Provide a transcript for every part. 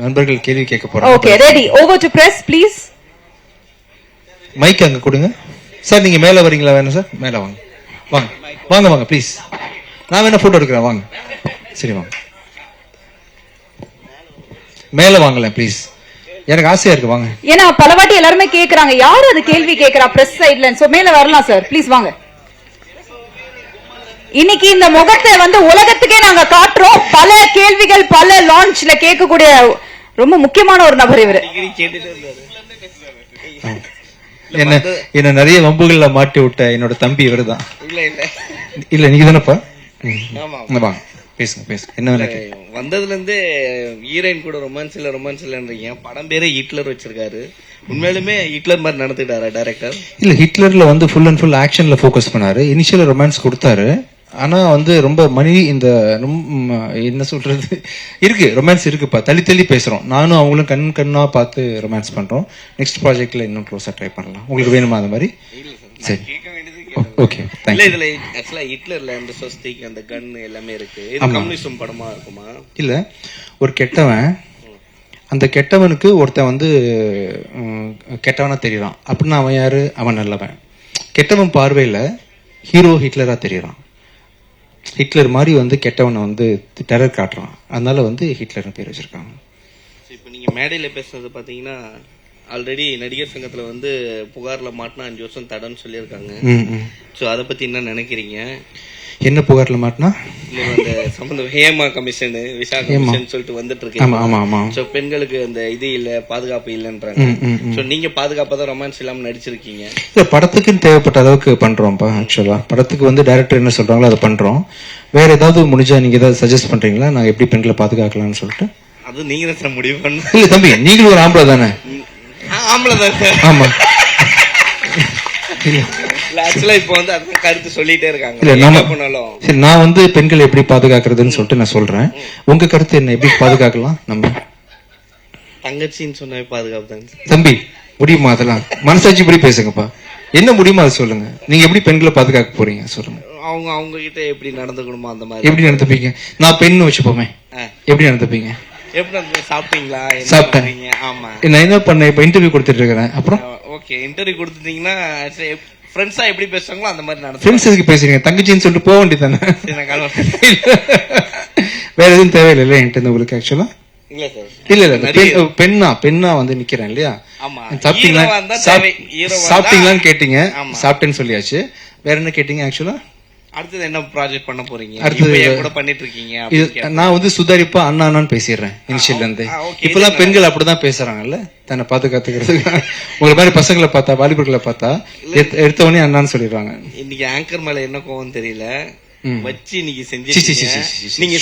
நண்பர்கள் கேள்வி கேட்க போறாங்க. Okay, ready. Over to press please. Mic அங்க கொடுங்க சார். நீங்க மேல வரீங்களா? வேணும் சார், மேல வாங்க. வாங்க வாங்க வாங்க ப்ளீஸ். நான் வேணா போட்டோ எடுக்கிறேன், வாங்க. சரி வாங்க, மேல வாங்கல ப்ளீஸ், எனக்கு ஆசையா இருக்கு, வாங்க. ஏன்னா பல வாட்டி எல்லாருமே கேக்குறாங்க யாரு அது கேள்வி கேக்குறா பிரஸ் சைடுல. சோ மேல வரலாம் சார், ப்ளீஸ் வாங்க. இன்னைக்கு இந்த முகத்தை வந்து உலகத்துக்கே நாங்க காட்டுறோம். பல கேள்விகள் பல லான்ச்ல கேட்கக்கூடிய ரொம்ப முக்கியமான ஒரு நபர் இவரு. என்ன நிறைய வம்புகள்ல மாட்டி விட்ட என்னோட தம்பி இவரு தான். இல்ல நீங்க தானப்பா? வாங்க பேசுங்க பேசுங்க. என்ன வேணா வந்ததுல இருந்து ஹீரோயின் கூட ரொமான்ஸ் இல்லன்றீங்க. படம் பேரே ஹிட்லர் வச்சிருக்காரு. உண்மையிலுமே ஹிட்லர் மாதிரி நடந்துட்டாரா டைரக்டர்? இல்ல, ஹிட்லர்ல வந்து ஃபுல் அண்ட் ஃபுல் ஆக்ஷன்ல போக்கஸ் பண்ணாரு. இனிஷியல் ரொமான்ஸ் கொடுத்தாரு, ஆனா வந்து ரொம்ப இந்த என்ன சொல்றது இருக்கு, ரொமான்ஸ் இருக்குப்பா. தள்ளி தள்ளி பேசுறோம். நானும் அவங்களும் கண்ணா பார்த்து ரொமான்ஸ் பண்றோம். நெக்ஸ்ட் ப்ராஜெக்ட்ல இன்னும் க்ளோஸா ட்ரை பண்ணலாம். உங்களுக்கு வேணுமா அந்த மாதிரி? சரி, ஓகே. இதுல ஆக்சுவலா ஹிட்லர்ல அந்த சொஸ்திக் அந்த கன் எல்லாமே இருக்கு. இது கம்யூனிசம் படமா இருக்குமா? இல்ல, ஒரு கெட்டவன், அந்த கெட்டவனுக்கு ஒருத்தன் வந்து கெட்டவனா தெரியறான் அப்படின்னா அவன் யாரு? அவன் நல்லவன். கெட்டவன் பார்வையில ஹீரோ ஹிட்லரா தெரியறான். ஹிட்லர் மாதிரி வந்து கெட்டவனை வந்து டெரர் காட்டுறான். அதனால வந்து ஹிட்லர் பேர் வச்சிருக்காங்க. இப்ப நீங்க மேடையில பேசுறது பாத்தீங்கன்னா ஆல்ரெடி நடிகர் சங்கத்துல வந்து புகார்ல மாட்டினா 5 வருஷம் தடன்னு சொல்லியிருக்காங்க. சோ அத பத்தி என்ன நினைக்கிறீங்க? என்ன புகார்ல மாட்டினா? அந்த சம்பந்தம் ஹேமா கமிஷன், விசா கமிஷன் சொல்லிட்டு வந்துட்டு இருக்கு. சோ பெண்களுக்கு அந்த இது இல்ல, பாதுகாப்பு இல்லன்றாங்க. சோ நீங்க பாதுகாப்பா தான் ரொமான்ஸ் இல்லாம நடிச்சிருக்கீங்க. இல்ல, படத்துக்குன்னு தேவைப்பட்ட அளவுக்கு பண்றோம்ப்பா. ஆக்சுவலா படத்துக்கு வந்து டைரக்டர் என்ன சொல்றாங்களோ அதை பண்றோம். வேற ஏதாவது முடிஞ்சா நீங்க ஏதாவது சஜஸ்ட் பண்றீங்களா? நாங்க எப்படி பெண்களை பாதுகாக்கலாம்னு சொல்லிட்டு? அது நீங்க தான் முடிவு பண்ணணும். இல்ல தம்பி, நீங்களும் ஒரு ஆம்பளை தானே? ஆம்பளை தான் சார். ஆமா. ஆக்சுவலா இப்போ வந்து அதுக்கு கருத்து சொல்லிட்டே இருக்காங்க. இல்ல, சரி, நான் வந்து பெண்களை எப்படி பாதுகாக்கிறதுன்னு சொல்லிட்டு நான் சொல்றேன். உங்க கருத்து என்ன? எப்படி பாதுகாக்கலாம்? நம்ம தங்கச்சின்னு சொன்னாவே பாதுகாப்பு தான் தம்பி. முடியுமா? அதெல்லாம் மனசாட்சி இப்படி பேசுங்கப்பா. என்ன முடியுமா அது சொல்லுங்க. நீங்க எப்படி பெண்களை பாதுகாக்க போறீங்க சொல்லுங்க. அவங்க கிட்ட எப்படி நடந்துக்கணுமோ அந்த மாதிரி. எப்படி நடந்துப்பீங்க? நான் பெண் வச்சுப்போமே, எப்படி நடந்துப்பீங்க? எப்படி சாப்பிட்டீங்களா? சாப்பிட்டேன். ஆமா, நான் என்ன பண்ணேன், இப்ப இன்டர்வியூ கொடுத்துட்டு இருக்கிறேன். அப்புறம் ஓகே, இன்டர்வியூ கொடுத்துட்டீங்கன்னா ஃப்ரெண்ட்ஸா எப்படி பேசுறாங்களோ அந்த மாதிரி நடந்து. ஃப்ரெண்ட்ஸ் எதுக்கு பேசுறீங்க? தங்கச்சின்னு சொல்லிட்டு போக வேண்டியதானே? வேற எதுவும் தேவையில்லை என்கிட்ட உங்களுக்கு ஆக்சுவலா? இல்ல, பெண்ணா வந்து நிக்கிறேன் இல்லையா? சாப்பிட்டீங்களான்னு கேட்டீங்க, சாப்பிட்டேன்னு சொல்லியாச்சு. வேற என்ன கேட்டீங்க ஆக்சுவலா? அடுத்தது என்ன ப்ராஜெக்ட் பண்ண போறீங்க? அடுத்தது கூட பண்ணிட்டு இருக்கீங்க. நான் வந்து சுதாரிப்பா அண்ணான்னு பேசிடுறேன் இனிஷியல்ல இருந்து. இப்பெல்லாம் பெண்கள் அப்படிதான் பேசுறாங்கல்ல, தன்னை பாதுகாத்துக்கிறதுக்கு. உங்களை மாதிரி பசங்களை பார்த்தா, வாலிபர்களை பார்த்தா எடுத்த உடனே அண்ணான்னு சொல்லிடுறாங்க. இன்னைக்கு ஆங்கர் மேல என்ன கோவம் தெரியல வச்சு இன்னைக்கு செஞ்சு.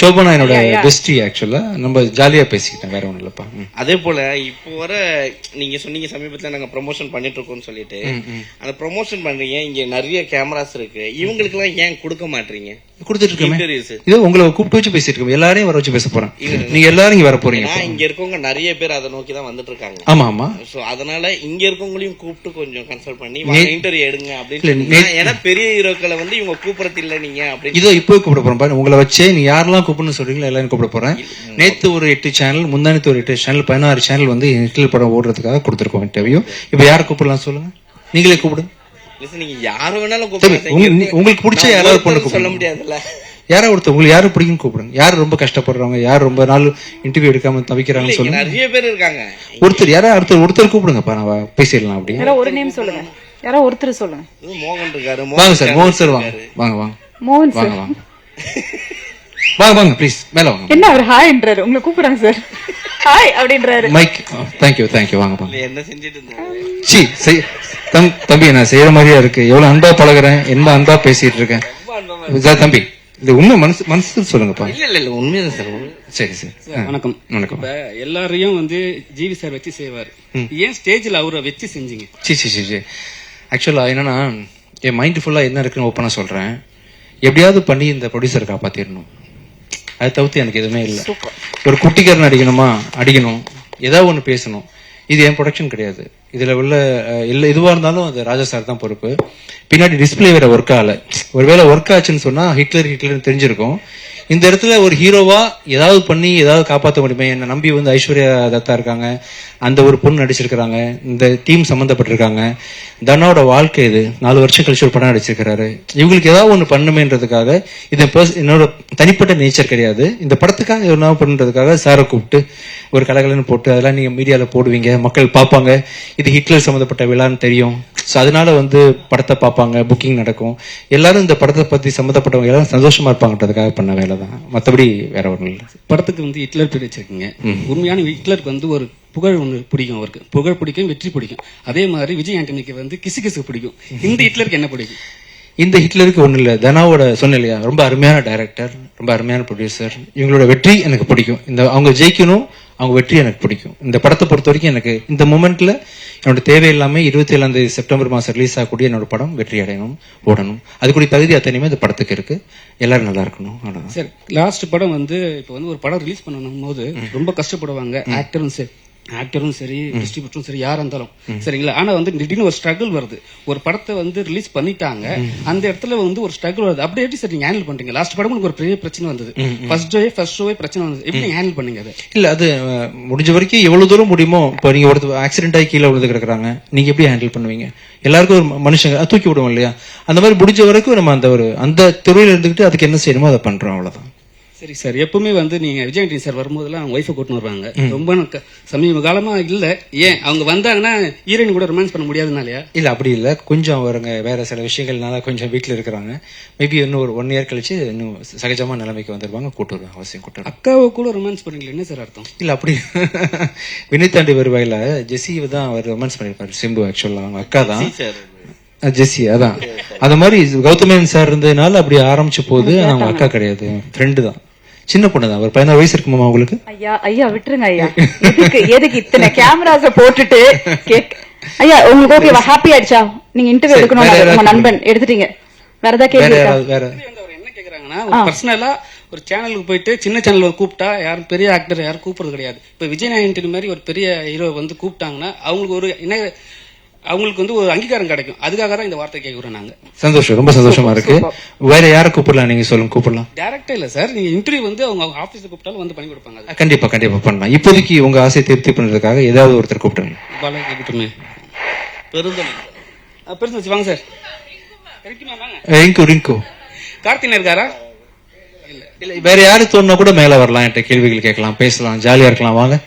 சோபனா என்னோட பெஸ்டி. ஆக்சுவலா நம்ம ஜாலியா பேசிக்கிட்டேன், வேற ஒண்ணு இல்லப்பா. அதே போல இப்போ வர நீங்க சொன்னீங்க சமீபத்துல நாங்க ப்ரமோஷன் பண்ணிட்டு இருக்கோம்னு சொல்லிட்டு, அந்த ப்ரமோஷன் பண்றீங்க, இங்க நிறைய கேமராஸ் இருக்கு, இவங்களுக்கு எல்லாம் ஏன் கொடுக்க மாட்டீங்க? கொடுத்துட்டு இருக்கேன். இது உங்களை கூப்பிட்டு வச்சு பேசிட்டு இருக்கோம். எல்லாரையும் வர வச்சு பேச போறேன். நீங்க எல்லாரும் இங்க வர போறீங்க. இங்க இருக்கவங்க நிறைய பேர் அதை நோக்கி தான் வந்துட்டு இருக்காங்க. ஆமா ஆமா. சோ அதனால இங்க இருக்கவங்களையும் கூப்பிட்டு கொஞ்சம் கன்சல்ட் பண்ணி இன்டர்வியூ எடுங்க அப்படின்னு. ஏன்னா பெரிய ஹீரோக்களை வந்து இவங்க கூப்பிடறது இல்ல நீங்க அப்படி. இதோ இப்போ கூப்பிட போறேன். உங்களை வச்சே நீ யாரெல்லாம் கூப்பிடணும்னு சொல்றீங்களோ எல்லாரும் கூப்பிட போறேன். நேத்து ஒரு 8 சேனல், முந்தானத்து ஒரு 8 சேனல், 16 சேனல் வந்து ஹிட்லர் படம் ஓடுறதுக்காக கொடுத்துருக்கோம் இன்டர்வியூ. இப்ப யாரை கூப்பிடலாம் சொல்லுங்க? நீங்களே கூப்பிடுங்க. நீங்க யாரு வேணாலும் கூப்பிடுங்க. உங்களுக்கு பிடிச்ச யாராவது பொண்ணு சொல்ல முடியாதுல்ல. யாராவது ஒருத்தர் உங்களுக்கு யாரு பிடிக்கும் கூப்பிடுங்க. யாரு ரொம்ப கஷ்டப்படுறவங்க, யாரு ரொம்ப நாள் இன்டர்வியூ எடுக்காம தவிக்கிறாங்கன்னு சொல்லுங்க. நிறைய பேர் இருக்காங்க. ஒருத்தர் யாராவது ஒருத்தர் கூப்பிடுங்கப்பா, நான் பேசிடலாம். அப்படி ஒரு நேம் சொல்லுங்க. யாராவது ஒருத்தர் சொல்லுங்க. மோகன் இருக்காரு. வாங்க சார், மோகன் சார் வாங்க. வாங்க வாங்க மோகன் சார் வாங்க வாங்க வாங்க ப்ளீஸ் மேல வாங்க. என்ன அவர் ஹாய்ன்றாரு, உங்களை கூப்பிடுறாங்க சார். ஹாய் அப்படின்றாரு. மைக் தேங்க்யூ வாங்க வாங்க. என்ன செஞ்சிட்டு இருந்தாரு? சி தம்பி, நான் செய்யற மாதிரியா இருக்கு. எவ்வளவு அன்பா பழகுறேன், என்ன அன்பா பேசிட்டு இருக்கேன். தம்பி, இது உண்மை மனசு சொல்லுங்கப்பா. இல்ல உண்மைதான் சார். சரி சரி, வணக்கம். வணக்கம். எல்லாரையும் வந்து ஜிவி சார் வச்சு செய்வார், ஏன் ஸ்டேஜ்ல அவரை வச்சு செஞ்சீங்க? சி ஆக்சுவலா என்னன்னா, என் மைண்ட் ஃபுல்லா என்ன இருக்குன்னு ஓப்பனா சொல்றேன். எப்படியாவது பண்ணி இந்த ப்ரொடியூசரை காப்பாத்திடணும். அதை தவிர்த்து எனக்கு எதுவுமே இல்லை. ஒரு குட்டிக்காரன் அடிக்கணும், ஏதாவது ஒண்ணு பேசணும். இது என் ப்ரொடக்ஷன் கிடையாது. இதுல உள்ள எதுவா இருந்தாலும் அது ராஜா சார் தான் பொறுப்பு. பின்னாடி டிஸ்பிளே வேற ஒர்க் ஆகல. ஒருவேளை ஒர்க் ஆச்சுன்னு சொன்னா ஹிட்லர் தெரிஞ்சிருக்கும். இந்த இடத்துல ஒரு ஹீரோவா ஏதாவது பண்ணி ஏதாவது காப்பாற்ற முடியுமே, என்ன நம்பி வந்து ஐஸ்வர்யா தத்தா இருக்காங்க, அந்த ஒரு பொண்ணு நடிச்சிருக்கிறாங்க, இந்த டீம் சம்பந்தப்பட்டிருக்காங்க, தனாவோட வாழ்க்கை இது 4 வருஷம் கழிச்சு ஒரு படம் நடிச்சிருக்கிறாரு, இவங்களுக்கு ஏதாவது ஒண்ணு பண்ணுமேன்றதுக்காக, இது என்னோட தனிப்பட்ட நேச்சர் கிடையாது, இந்த படத்துக்காக என்ன பண்ணுறதுக்காக சாரை கூப்பிட்டு ஒரு கலகலன்னு போட்டு அதெல்லாம் நீங்க மீடியால போடுவீங்க, மக்கள் பார்ப்பாங்க, இது ஹிட்லர் சம்பந்தப்பட்ட விழான்னு தெரியும், ஸோ அதனால வந்து படத்தை பார்ப்பாங்க, புக்கிங் நடக்கும், எல்லாரும் இந்த படத்தை பத்தி சம்மந்தப்பட்டவங்க எல்லாரும் சந்தோஷமா இருப்பாங்கன்றதுக்காக பண்ண வேலை தான், மற்றபடி வேற ஒன்றும் இல்லை. படத்துக்கு வந்து ஹிட்லர் பேர் வச்சிருக்கீங்க. உண்மையான ஹிட்லருக்கு வந்து ஒரு புகழ் ஒன்று பிடிக்கும், அவருக்கு புகழ் பிடிக்கும், வெற்றி பிடிக்கும். அதே மாதிரி விஜய் ஆண்டனிக்கு வந்து கிசு கிசு பிடிக்கும். இந்த ஹிட்லருக்கு என்ன பிடிக்கும்? இந்த ஹிட்லருக்கு ஒண்ணு இல்ல, தனாவோட சொன்ன இல்லையா, ரொம்ப அருமையான டைரக்டர், ரொம்ப அருமையான ப்ரொடியூசர், இவங்களோட வெற்றி எனக்கு பிடிக்கும், இந்த அவங்க ஜெயிக்கணும், அவங்க வெற்றி எனக்கு பிடிக்கும். இந்த படத்தை பொறுத்த வரைக்கும் எனக்கு இந்த மொமெண்ட்ல என்னோட தேவையில்லாம 27 செப்டம்பர் மாசம் ரிலீஸ் ஆகக்கூடிய என்னோட படம் வெற்றி அடையணும், ஓடணும், அதுக்குரிய தகுதி அத்தனையுமே இந்த படத்துக்கு இருக்கு, எல்லாரும் நல்லா இருக்கணும், அவ்வளவுதான். சார், லாஸ்ட் படம் வந்து இப்போ வந்து ஒரு படம் ரிலீஸ் பண்ணணும் போது ரொம்ப கஷ்டப்படுவாங்க ஆக்டரும் சரி டிஸ்ட்ரிபியூட்டரும் சரி யாரா இருந்தாலும் சரிங்களா. ஆனா வந்து திடீர்னு ஒரு ஸ்ட்ரகிள் வருது, ஒரு படத்தை வந்து ரிலீஸ் பண்ணிட்டாங்க, அந்த இடத்துல வந்து ஒரு ஸ்ட்ரகிள் வருது, அப்படி எப்படி சார் நீங்க ஹேண்டில் பண்றீங்க? லாஸ்ட் படம் உங்களுக்கு ஒரு பெரிய பிரச்சனை வந்தது, ஃபர்ஸ்ட் ஷோவே பிரச்சனை வந்தது, எப்படி நீங்க ஹேண்டில் பண்ணீங்க அது? இல்ல அது முடிஞ்ச வரைக்கும் எவ்வளவு தூரம் முடியுமோ, இப்போ நீங்க ஒரு ஆக்சிடென்ட் ஆகி கீழே விழுந்து கிடக்குறாங்க, நீங்க எப்படி ஹேண்டில் பண்ணுவீங்க? எல்லாருக்கும் ஒரு மனுஷங்க தூக்கி விடுவோம் இல்லையா, அந்த மாதிரி முடிஞ்ச வரைக்கும் நம்ம அந்த துறையில இருந்துகிட்டு அதுக்கு என்ன செய்யணுமோ அதை பண்றோம், அவ்வளவுதான். சரி சார், எப்பவுமே வந்து நீங்க விஜய் ஆண்டனி சார் வரும்போதெல்லாம் அவங்க ஒய்ஃபை கூட்டின்னு வருவாங்க, ரொம்ப சமீப காலமா இல்ல, ஏன் அவங்க வந்தாங்கன்னா ஹீரோயின் கூட ரொமான்ஸ் பண்ண முடியாதுனாலயா? இல்ல அப்படி இல்ல, கொஞ்சம் அவருங்க வேற சில விஷயங்கள்னால கொஞ்சம் வீட்டுல இருக்கிறாங்க, மேபி இன்னும் ஒரு 1 இயர் கழிச்சு இன்னும் சகஜமா நிலைமைக்கு வந்துருவாங்க, கூட்டு வருவாங்க, அவசியம் கூட்டு. அக்காவை கூட ரொமான்ஸ் பண்ணீங்களா, என்ன சார் அர்த்தம்? இல்ல அப்படி வினைத்தாண்டி வருவாயில ஜெஸ்ஸி தான் அவர் ரொமான்ஸ் பண்ணிருப்பாரு, சிம்பு ஆக்சுவலா அவங்க அக்கா தான் ஜெஸ்ஸி, அதான் அந்த மாதிரி கௌதமேன் சார் இருந்ததுனால அப்படி ஆரம்பிச்சு போகுது, அவங்க அக்கா கிடையாது, ஃப்ரெண்டு தான், சின்ன பொண்ணு தான், ஒரு 16 வயசு இருக்குமா உங்களுக்கு? ஐயா விட்டுருங்க ஐயா, எதுக்கு இத்தனை கேமராஸ போட்டுட்டு ஐயா, உங்களுக்கு ஓகேவா, ஹாப்பி ஆயிடுச்சா? நீங்க இன்டர்வியூ எடுக்கணும், உங்க நண்பன் எடுத்துட்டீங்க, வேற ஏதாவது கேள்வி வேற என்ன கேக்குறாங்கன்னா, பர்சனலா ஒரு சேனலுக்கு போயிட்டு சின்ன சேனல் கூப்பிட்டா யாரும் பெரிய ஆக்டர் யாரும் கூப்பிடுறது கிடையாது. இப்ப விஜய் ஆண்டனி மாதிரி ஒரு பெரிய ஹீரோ வந்து கூப்பிட்டாங்கன்னா அவங்களுக்கு ஒரு என்ன, அவங்களுக்கு வந்து ஒரு அங்கீகாரம் கிடைக்கும், அதுக்காக தான் இந்த வார்த்தை கேட்கிறோம் நாங்க. சந்தோஷம், ரொம்ப சந்தோஷமா இருக்கு. வேற யாரை கூப்பிடலாம், நீங்க சொல்லுங்க, கூப்பிடலாம். டைரக்டா இல்ல சார், நீங்க இன்டர்வியூ வந்து அவங்க ஆபீஸ்ல கூப்பிட்டாலும் வந்து பண்ணி கொடுப்பாங்க. கண்டிப்பா பண்ணலாம். இப்போதைக்கு உங்க ஆசை திருப்தி பண்றதுக்காக ஏதாவது ஒருத்தர் கூப்பிடுங்க. பாலாஜி கூப்பிட்டுமே பெருந்தொச்சி வாங்க சார். ரிங்கு கார்த்தினா இருக்காரா? இல்ல வேற யாரு தோணுனா கூட மேல வரலாம், என்கிட்ட கேள்விகள் கேட்கலாம், பேசலாம், ஜாலியா இருக்கலாம். வாங்க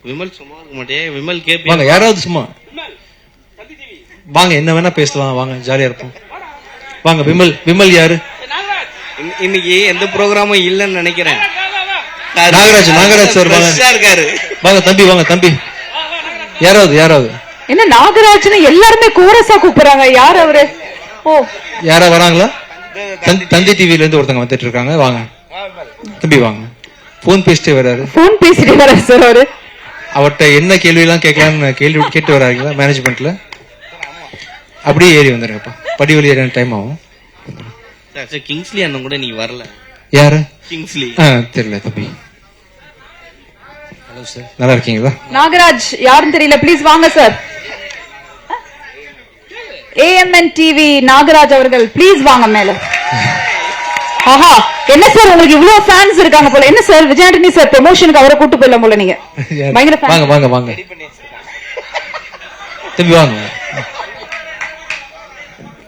விமல், சும்மா இருக்க மாட்டே விமல், வாங்க, யாராவது சும்மா வாங்க, என்ன வேணா பேசலாம், வாங்க, ஜாலியா இருப்போம். வாங்க, விமல் யாரு? இன்னைக்கு எந்த ப்ரோக்ராமும் இல்லன்னு நினைக்கிறேன். நாகராஜ் சார் இருக்காரு. வாங்க தம்பி, யாராவது என்ன நாகராஜ்னு எல்லாருமே கோரஸா கூப்பிடுறாங்க, யார் அவரு? ஓ, யாரா வராங்களா? தந்தி டிவில இருந்து ஒருத்தங்க வந்துட்டு இருக்காங்க, வாங்க தம்பி வாங்க. போன் பேசிட்டே வராரு சார். அவரு அவர்கிட்ட என்ன கேள்வி எல்லாம் கேட்கலாம்னு கேள்வி கேட்டு வராங்களா மேனேஜ்மெண்ட்ல? அப்படியே ஏறி வந்துருங்கப்பா, படி வழி ஏற டைம் ஆகும். கிங்ஸ்லி அண்ணன் கூட நீ வரல. யாரு? கிங்ஸ்லி. தெரியல தம்பி. ஹலோ சார், நல்லா இருக்கீங்களா? நாகராஜ் யாருன்னு தெரியல, ப்ளீஸ் வாங்க சார். AMN TV நாகராஜ் அவர்கள் ப்ளீஸ் வாங்க மேல. ஆஹா, என்ன சார் உங்களுக்கு இவ்வளவு ஃபேன்ஸ் இருக்காங்க போல, என்ன சார் விஜய் ஆண்டனி சார் ப்ரமோஷனுக்கு அவரை கூட்டு போயிடலாம் போல நீங்க, பயங்கர ஃபேன். வாங்க தம்பி, வாங்க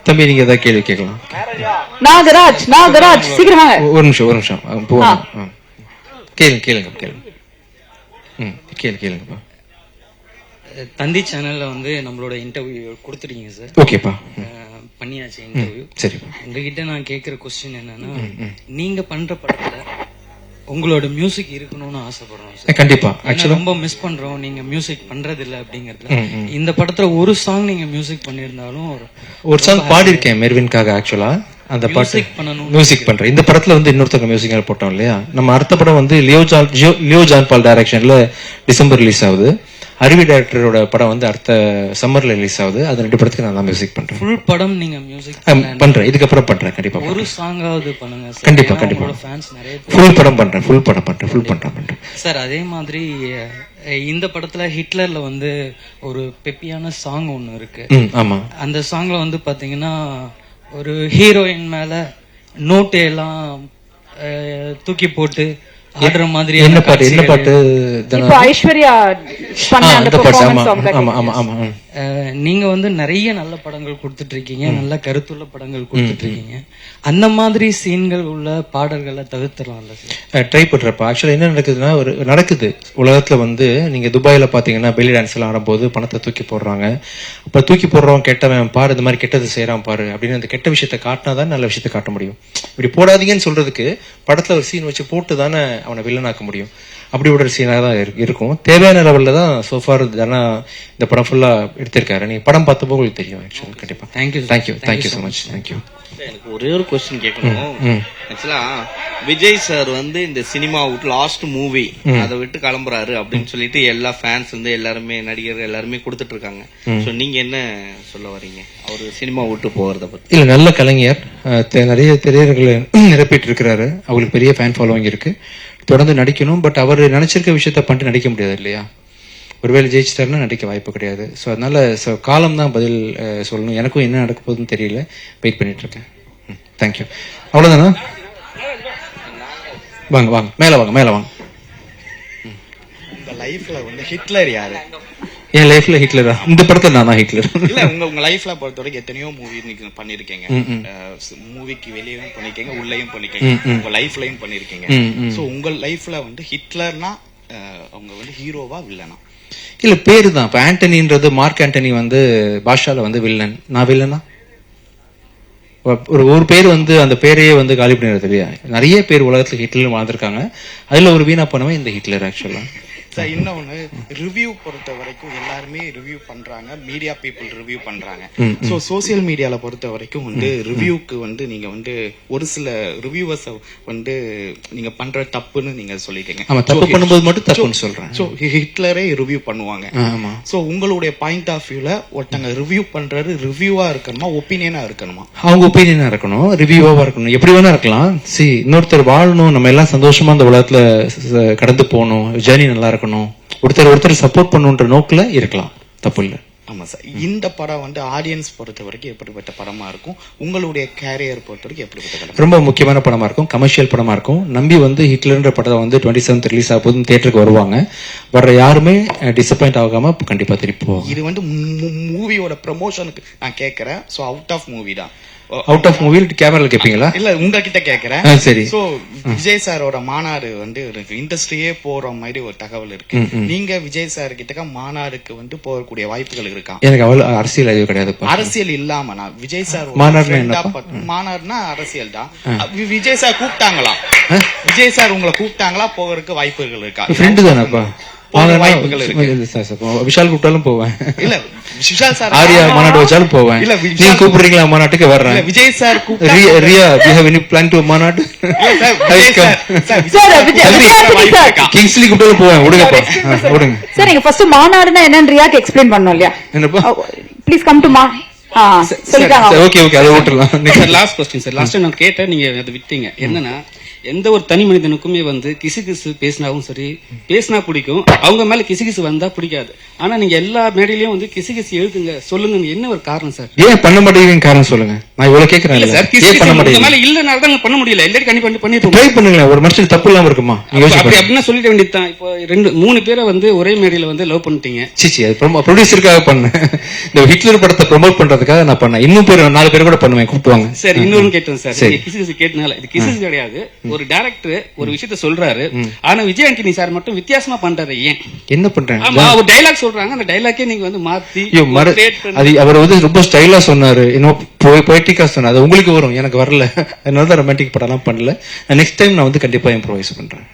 தம்பி, நீங்க ஏதாவது கேள்வி கேட்கலாம். நாகராஜ் சீக்கிரம் வாங்க. ஒரு நிமிஷம் கேளுங்கப்பா. தந்தி சேனல்ல வந்து நம்மளோட இன்டர்வியூ கொடுத்துட்டீங்க சார். ஓகேப்பா, பண்ணியாச்சு இன்டர்வியூ. சரி, உங்ககிட்ட நான் கேட்கிற கொஸ்டின் என்னன்னா, நீங்க பண்ற படத்துல உங்களோட மியூசிக் இருக்கணும்னு ஆசைப்படுறோம் சார். கண்டிப்பா. ரொம்ப மிஸ் பண்றோம், நீங்க மியூசிக் பண்றது இல்ல அப்படிங்கறதுல. இந்த படத்துல ஒரு சாங் நீங்க மியூசிக் பண்ணிருந்தாலும், ஒரு சாங் பாடி இருக்கேன் மெர்வின்காக. ஆக்சுவலா அந்த பாட்டு மியூசிக் பண்றேன். இந்த படத்துல வந்து இன்னொருத்தங்க மியூசிக் போட்டோம் இல்லையா, நம்ம அடுத்த படம் வந்து லியோ ஜான் பால் டைரக்ஷன்ல டிசம்பர் ரிலீஸ் ஆகுது. அருவி டைரக்டரோட படம் வந்து அடுத்த சம்மர்ல ரிலீஸ் ஆகுது. அது 2 படத்துக்கு நான் தான் மியூசிக் பண்றேன். ஃபுல் படம் நீங்க மியூசிக் பண்றேன், இதுக்கப்புறம் பண்றேன். கண்டிப்பா ஒரு சாங்காவது பண்ணுங்க சார். கண்டிப்பா ஃபேன்ஸ் நிறைய. ஃபுல் படம் பண்றேன் சார். அதே மாதிரி இந்த படத்துல ஹிட்லர்ல வந்து ஒரு பெப்பியான சாங் ஒன்னு இருக்கு. ஆமா, அந்த சாங்ல வந்து பாத்தீங்கன்னா ஒரு ஹீரோயின் மேல நோட்டு எல்லாம் தூக்கி போட்டு ஆடுற மாதிரி என்ன பாட்டு இப்போ ஐஸ்வர்யா பண்ண அந்த பெர்ஃபார்மன்ஸ் ஆமா ஆமா ஆமா நீங்க வந்து நிறைய நல்ல படங்கள் கொடுத்துட்டு இருக்கீங்க, நல்ல கருத்துள்ள படங்கள் கொடுத்துட்டு இருக்கீங்க. அந்த மாதிரி சீன்கள் உள்ள பாடல்களை தவிர்த்துடலாம்ல சார்? ட்ரை பண்றப்ப ஆக்சுவலா என்ன நடக்குதுன்னா நடக்குது உலகத்துல வந்து நீங்க துபாயில பாத்தீங்கன்னா பெல்லி டான்ஸ் எல்லாம் ஆடும்போது பணத்தை தூக்கி போடுறாங்க. அப்ப தூக்கி போடுறவன் கெட்டவன் பாரு, இந்த மாதிரி கெட்டது செய்யறான் பாரு அப்படின்னு அந்த கெட்ட விஷயத்த காட்டினாதான் நல்ல விஷயத்த காட்ட முடியும். இப்படி போடாதீங்கன்னு சொல்றதுக்கு படத்துல ஒரு சீன் வச்சு போட்டு தானே அவனை வில்லனாக்க முடியும். அப்படி ஒரு சீனாக தான் இருக்கும். தேவையான லெவல்ல தான் சோஃபார் இந்த படம் ஃபுல்லா எடுத்திருக்காரு. நீங்க படம் பார்த்தப்போ உங்களுக்கு தெரியும். ஆக்சுவலா கண்டிப்பா தேங்க்யூ ஸோ மச். தேங்க்யூ. எனக்கு ஒரே ஒரு கொஸ்டின் கேட்கணும். ஆக்சுவலா விஜய் சார் வந்து இந்த சினிமா விட்டு லாஸ்ட் மூவி அதை விட்டு கிளம்புறாரு அப்படின்னு சொல்லிட்டு எல்லா ஃபேன்ஸ் வந்து எல்லாருமே நடிகர் எல்லாருமே கொடுத்துட்டு இருக்காங்க. சோ நீங்க என்ன சொல்ல வரீங்க அவரு சினிமா விட்டு போறத பத்தி? இல்ல, நல்ல கலைஞர், நிறைய திரையர்களை நிரப்பிட்டு இருக்கிறாரு. அவங்களுக்கு பெரிய ஃபேன் ஃபாலோவிங் இருக்கு. தொடர்ந்து நடிக்கணும். பட் அவர் நினைச்சிருக்க விஷயத்த பண்ணிட்டு நடிக்க முடியாது இல்லையா? ஒருவேளை ஜெயிச்சிட்டாருன்னா நடிக்க வாய்ப்பு கிடையாது. ஸோ அதனால காலம் தான் பதில் சொல்லணும். எனக்கும் என்ன நடக்க போகுதுன்னு தெரியல, வெயிட் பண்ணிட்டு இருக்கேன். தேங்க்யூ. அவ்வளவுதானா? வாங்க வாங்க, மேல வாங்க மேல வாங்க. உங்க லைஃப்ல வந்து ஹிட்லர் யாரு? என் லைஃப்ல ஹிட்லரா? இந்த படத்துல நான் தான் ஹிட்லர். இல்ல, உங்க லைஃப்ல பொறுத்த வரைக்கும் எத்தனையோ மூவி நீங்க பண்ணிருக்கீங்க. மூவிக்கு வெளியவும் பண்ணிருக்கீங்க, உள்ளேயும் பண்ணிருக்கீங்க, உங்க லைஃப்லயும் பண்ணிருக்கீங்க. சோ உங்க லைஃப்ல வந்து ஹிட்லர்னா அவங்க வந்து ஹீரோவா வில்லனா? இல்ல, பேரு தான். இப்ப ஆண்டனின்றது மார்க் ஆண்டனி வந்து பாஷால வந்து வில்லன், நான் வில்லனா? ஒரு பேர் வந்து அந்த பேரையே வந்து காலி பண்ணிடுறது இல்லையா? நிறைய பேர் உலகத்துல ஹிட்லர் வாழ்ந்திருக்காங்க. அதுல ஒரு வீணா பண்ணவன் இந்த ஹிட்லர் ஆக்சுவலா. இன்னொன்னு, ரிவ்யூ பொறுத்த வரைக்கும் எல்லாருமே ரிவ்யூ பண்றாங்க, மீடியா பீப்புள் ரிவ்யூ பண்றாங்க. சோ சோசியல் மீடியால பொறுத்த வரைக்கும் வந்து ரிவ்யூக்கு வந்து நீங்க வந்து ஒரு சில ரிவ்யூவர்ஸ் வந்து நீங்க பண்ற தப்புன்னு நீங்க சொல்லிட்டீங்க. ஆமா, தப்பு பண்ணும்போது மட்டும் தப்புன்னு சொல்றேன். சோ ஹிட்லரே ரிவ்யூ பண்ணுவாங்க. ஆமா. சோ உங்களுடைய பாயிண்ட் ஆஃப் வியூல ஒருத்தங்க ரிவ்யூ பண்றது ரிவ்யூவா இருக்கணுமா, ஒப்பீனியனா இருக்கணுமா? அவங்க ஒப்பீனியனா இருக்கணும், ரிவ்யூவா இருக்கணும், எப்படி வேணா இருக்கலாம். இன்னொருத்தர் வாழணும், நம்ம எல்லாம் சந்தோஷமா அந்த உலகத்துல கடந்து போகணும், ஜேர்னி நல்லா இருக்கணும், ஒருத்தர் சப்போர்ட் பண்ணுன்ற நோக்கில இருக்கலாம், தப்பு இல்ல. ஆமா சார். இந்த படம் வந்து ஆடியன்ஸ் பொறுத்த வரைக்கும் எப்படிப்பட்ட படமா இருக்கும்? உங்களுடைய கேரியர் பொறுத்த வரைக்கும் எப்படிப்பட்ட படம்? ரொம்ப முக்கியமான படமா இருக்கும், கமர்ஷியல் படமா இருக்கும். நம்பி வந்து ஹிட்லர்ன்ற படத்தை வந்து 27th ரிலீஸ் ஆக போது தியேட்டருக்கு வருவாங்க. வர்ற யாருமே டிசப்பாயிண்ட் ஆகாம கண்டிப்பா திருப்பி போவாங்க. இது வந்து மூவியோட ப்ரமோஷனுக்கு நான் கேக்குறேன். சோ அவுட் ஆஃப் மூவி தான். அவுட் ஆஃப் மூவி கேமரால கேப்பீங்களா? இல்ல, உங்ககிட்ட கேக்குறேன். சரி. சோ விஜய் சாரோட மாநாடு வந்து இண்டஸ்ட்ரியே போற மாதிரி ஒரு தகவல் இருக்கு. நீங்க விஜய் சார் கிட்ட மாநாடுக்கு வந்து போகக்கூடிய வாய்ப்புகள் இருக்கா? எனக்கு அவ்வளவு அரசியல் அறிவு கிடையாது. அரசியல் இல்லாம நான் விஜய் சார் மாநாடுனா அரசியல் தான். விஜய் சார் கூப்பிட்டாங்களா? விஜய் சார் உங்களை கூப்பிட்டாங்களா? போகிறதுக்கு வாய்ப்புகள் இருக்கா? ஃப்ரெண்டு தானப்பா, வாய்ப்புகள் இருக்கு. விஷால் கூப்பிட்டாலும் போவேன். இல்ல, விஷால் சார் ஆரியா மாநாடு வச்சாலும் போவேன். இல்ல, நீங்க கூப்பிடுறீங்களா மாநாட்டுக்கு வர்றேன். Vijay sir Riya, you have any plan to maanadu? Kingsley கூப்பிட்டாலும் போவேன். விடுங்கப்பா, விடுங்க சார். நீங்க ஃபர்ஸ்ட் மாநாடுனா என்னன்னு ரியாக்கு எக்ஸ்பிளைன் பண்ணணும் இல்லையா? என்னப்பா? ப்ளீஸ் கம் டு மா. சொல்லிட்டாங்க. ஓகே, அதை விட்டுறலாம். Last question sir. லாஸ்ட் நான் கேட்டேன், நீங்க அதை விட்டீங்க. என்னன்னா, எந்த ஒரு தனி மனிதனுக்குமே வந்து கிசு கிசு பேசினாவும் சரி, பேசினா பிடிக்கும், அவங்க மேல கிசு கிசு வந்தா பிடிக்காது. ஆனா நீங்க எல்லா மேடையிலயும் வந்து கிசு கிசு எழுதுங்க, சொல்லுங்க. என்ன ஒரு காரணம் சார்? ஏன் பண்ண மாட்டேங்கிறீங்க? காரணம் சொல்லுங்க. நான் இவ்வளவு கேக்குறேன் சார். கிசு கிசு உங்க மேல இல்லனால தான் பண்ண முடியல. எல்லாரும் கண்டிப்பா பண்ணிட்டு ட்ரை பண்ணுங்க. ஒரு மனுஷனுக்கு தப்பு இல்லாம இருக்குமா? அப்படின்னா சொல்லிட வேண்டியதுதான். இப்போ 2-3 பேரை வந்து ஒரே மேடையில வந்து லவ் பண்ணிட்டீங்க. சிச்சி, அது ப்ரொடியூசருக்காக பண்ணேன். இந்த ஹிட்லர் படத்தை ப்ரொமோட் பண்றதுக்காக நான் பண்ணேன். இன்னும் 4 பேர் கூட பண்ணுவேன், கூப்பிடுவாங்க. சரி, இன்னொன்னு கேட்டேன் சார். கிசு கிசு கேட்டனால இது கிசு கிடையாது. ஒரு டைரக்டர் ஒரு விஷயத்த சொல்றாரு, ஆனா விஜய் ஆண்டனி சார் மட்டும் வித்தியாசமா பண்றாரு. ஏன் என்ன பண்றாங்க? ஒரு டைலாக் சொல்றாங்க, அந்த டைலாக்கே நீங்க வந்து மாத்தி அவர் வந்து ரொம்ப ஸ்டைலா சொன்னாரு, இன்னும் பொய்டிக்கா சொன்னாரு. அது உங்களுக்கு வரும், எனக்கு வரல. அதனாலதான் ரொமான்டிக் படம் பண்ணல. நெக்ஸ்ட் டைம் நான் வந்து கண்டிப்பா இம்ப்ரோவைஸ் பண்றேன்.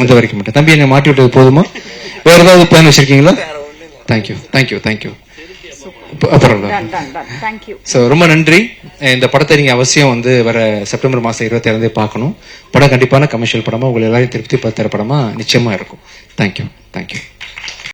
இந்த வரைக்கும் மட்டும். தம்பி, என்ன மாட்டி விட்டது போதுமா? வேற ஏதாவது பிளான் வச்சிருக்கீங்களா? தேங்க்யூ. ரொம்ப நன்றி. இந்த படத்தை நீங்க அவசியம் வந்து வர செப்டம்பர் மாசம் 27 பார்க்கணும். படம் கண்டிப்பான கமர்ஷியல் படமா, உங்களை எல்லாரையும் திருப்தி படுத்துற படமா நிச்சயமா இருக்கும். தேங்க்யூ.